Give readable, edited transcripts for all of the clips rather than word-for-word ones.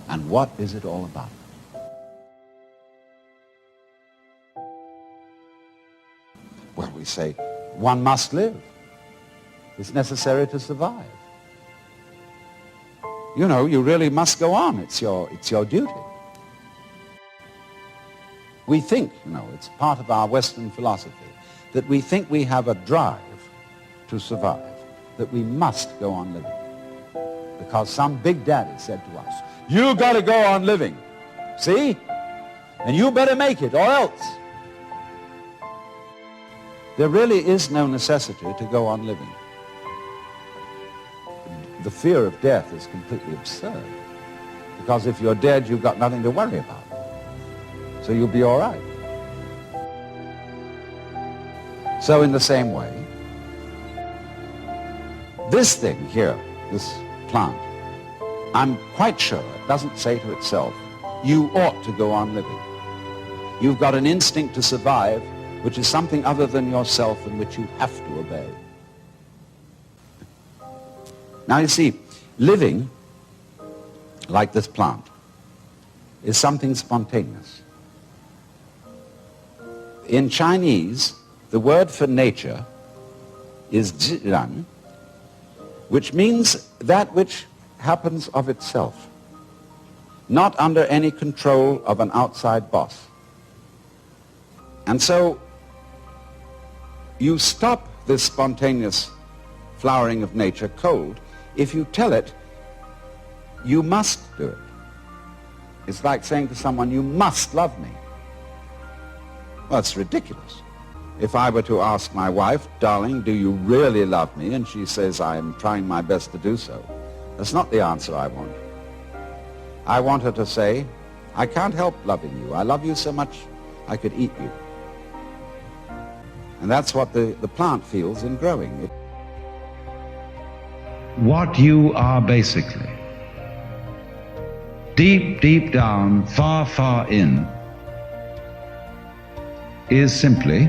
And what is it all about? Well, we say, one must live. It's necessary to survive. You know, you really must go on. It's your duty. We think, you know, it's part of our Western philosophy, that we think we have a drive to survive, that we must go on living. Because some big daddy said to us, you got to go on living, see? And you better make it, or else. There really is no necessity to go on living. The fear of death is completely absurd. Because if you're dead, you've got nothing to worry about. So you'll be all right. So in the same way, this thing here, this plant, I'm quite sure it doesn't say to itself, you ought to go on living. You've got an instinct to survive, which is something other than yourself and which you have to obey. Now you see, living, like this plant, is something spontaneous. In Chinese, the word for nature is zhiran, which means that which happens of itself, not under any control of an outside boss. And so you stop this spontaneous flowering of nature cold if you tell it you must do it. It's like saying to someone, you must love me. Well, it's ridiculous. If I were to ask my wife, darling, do you really love me? And she says, I'm trying my best to do so. That's not the answer I want. I want her to say, I can't help loving you. I love you so much I could eat you. And that's what the plant feels in growing. What you are basically, deep, deep down, far, far in, is simply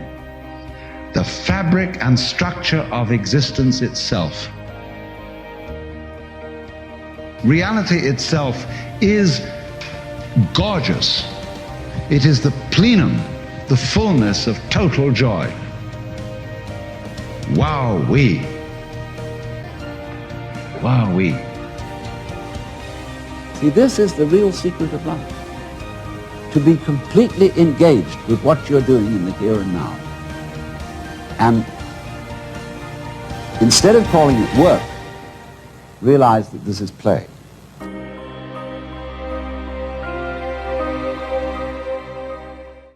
the fabric and structure of existence itself. Reality itself is gorgeous. It is the plenum, the fullness of total joy. Wow-wee. Wow-wee. See, this is the real secret of life. To be completely engaged with what you're doing in the here and now. And instead of calling it work, realize that this is play.